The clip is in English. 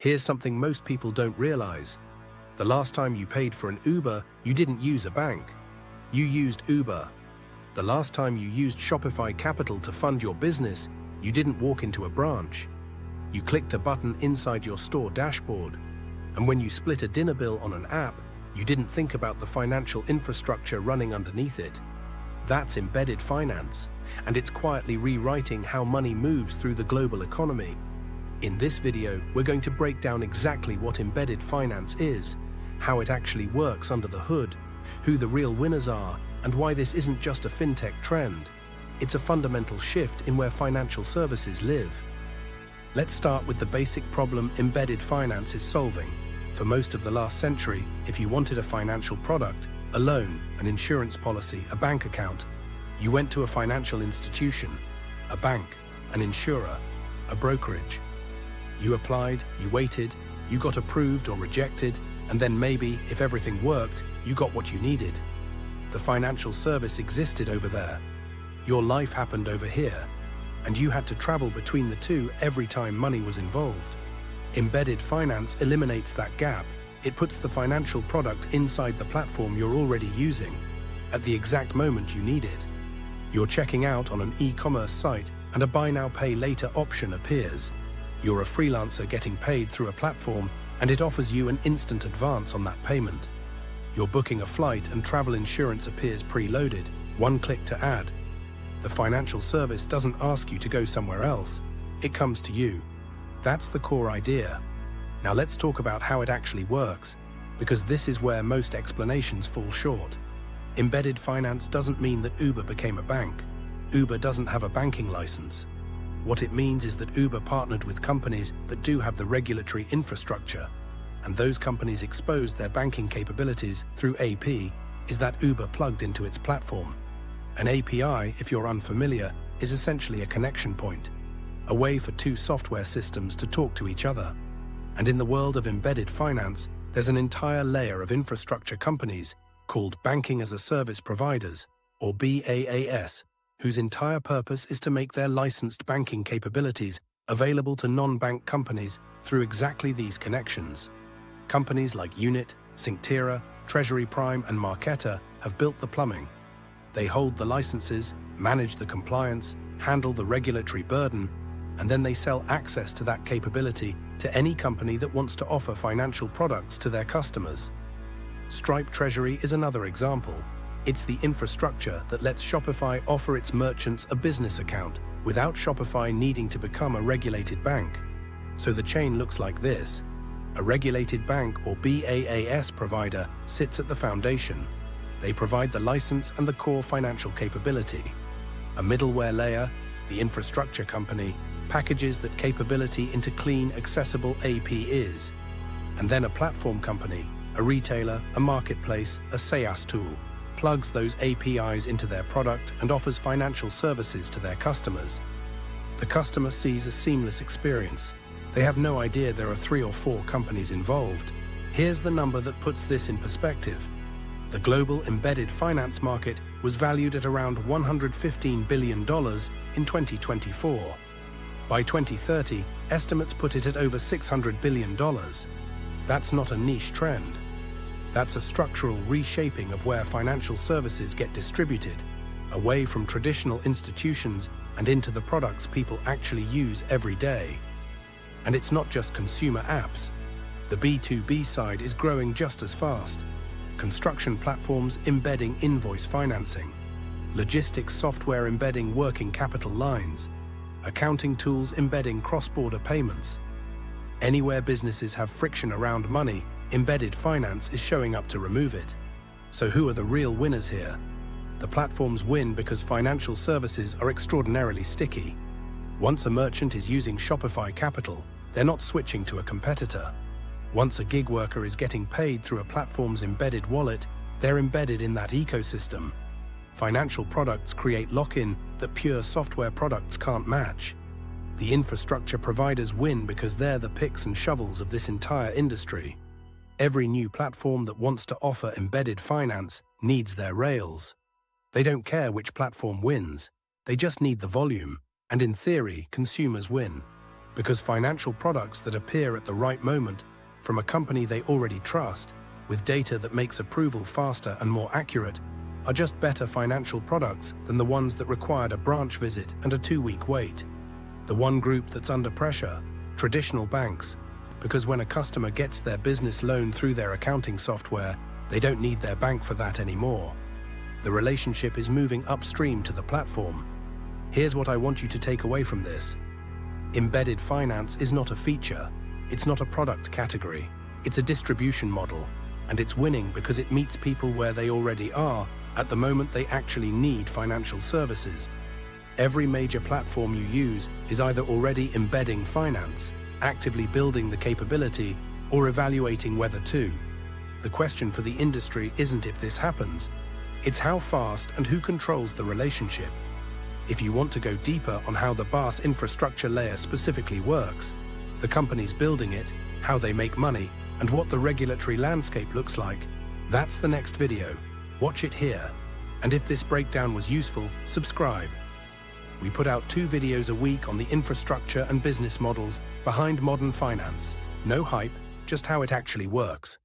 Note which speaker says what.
Speaker 1: Here's something most people don't realize. The last time you paid for an Uber, you didn't use a bank. You used Uber. The last time you used Shopify Capital to fund your business, you didn't walk into a branch. You clicked a button inside your store dashboard. And when you split a dinner bill on an app, you didn't think about the financial infrastructure running underneath it. That's embedded finance, and it's quietly rewriting how money moves through the global economy. In this video, we're going to break down exactly what embedded finance is, how it actually works under the hood, who the real winners are, and why this isn't just a fintech trend. It's a fundamental shift in where financial services live. Let's start with the basic problem embedded finance is solving. For most of the last century, if you wanted a financial product, a loan, an insurance policy, a bank account, you went to a financial institution, a bank, an insurer, a brokerage. You applied, you waited, you got approved or rejected, and then maybe, if everything worked, you got what you needed. The financial service existed over there. Your life happened over here, and you had to travel between the two every time money was involved. Embedded finance eliminates that gap. It puts the financial product inside the platform you're already using, at the exact moment you need it. You're checking out on an e-commerce site, and a buy now pay later option appears. You're a freelancer getting paid through a platform, and it offers you an instant advance on that payment. You're booking a flight and travel insurance appears preloaded, one click to add. The financial service doesn't ask you to go somewhere else. It comes to you. That's the core idea. Now let's talk about how it actually works, because this is where most explanations fall short. Embedded finance doesn't mean that Uber became a bank. Uber doesn't have a banking license. What it means is that Uber partnered with companies that do have the regulatory infrastructure, and those companies exposed their banking capabilities through AP. Is that Uber plugged into its platform? An API, if you're unfamiliar, is essentially a connection point, a way for two software systems to talk to each other. And in the world of embedded finance, there's an entire layer of infrastructure companies called Banking as a Service Providers, or BaaS, whose entire purpose is to make their licensed banking capabilities available to non-bank companies through exactly these connections. Companies like Unit, Synctera, Treasury Prime, and Marqeta have built the plumbing. They hold the licenses, manage the compliance, handle the regulatory burden, and then they sell access to that capability to any company that wants to offer financial products to their customers. Stripe Treasury is another example. It's the infrastructure that lets Shopify offer its merchants a business account without Shopify needing to become a regulated bank. So the chain looks like this. A regulated bank or BaaS provider sits at the foundation. They provide the license and the core financial capability. A middleware layer, the infrastructure company, packages that capability into clean, accessible APIs. And then a platform company, a retailer, a marketplace, a SaaS tool, plugs those APIs into their product and offers financial services to their customers. The customer sees a seamless experience. They have no idea there are 3 or 4 companies involved. Here's the number that puts this in perspective. The global embedded finance market was valued at around $115 billion in 2024. By 2030, estimates put it at over $600 billion. That's not a niche trend. That's a structural reshaping of where financial services get distributed, away from traditional institutions and into the products people actually use every day. And it's not just consumer apps. The B2B side is growing just as fast. Construction platforms embedding invoice financing, logistics software embedding working capital lines, accounting tools embedding cross-border payments. Anywhere businesses have friction around money, embedded finance is showing up to remove it. So who are the real winners here? The platforms win because financial services are extraordinarily sticky. Once a merchant is using Shopify Capital, they're not switching to a competitor. Once a gig worker is getting paid through a platform's embedded wallet, they're embedded in that ecosystem. Financial products create lock-in that pure software products can't match. The infrastructure providers win because they're the picks and shovels of this entire industry. Every new platform that wants to offer embedded finance needs their rails. They don't care which platform wins. They just need the volume, and in theory, consumers win. Because financial products that appear at the right moment from a company they already trust, with data that makes approval faster and more accurate, are just better financial products than the ones that required a branch visit and a 2-week wait. The one group that's under pressure, traditional banks, because when a customer gets their business loan through their accounting software, they don't need their bank for that anymore. The relationship is moving upstream to the platform. Here's what I want you to take away from this. Embedded finance is not a feature, it's not a product category, it's a distribution model, and it's winning because it meets people where they already are at the moment they actually need financial services. Every major platform you use is either already embedding finance, actively building the capability, or evaluating whether to. The question for the industry isn't if this happens, it's how fast and who controls the relationship. If you want to go deeper on how the BaaS infrastructure layer specifically works, the companies building it, how they make money, and what the regulatory landscape looks like, that's the next video. Watch it here. And if this breakdown was useful, subscribe. We put out 2 videos a week on the infrastructure and business models behind modern finance. No hype, just how it actually works.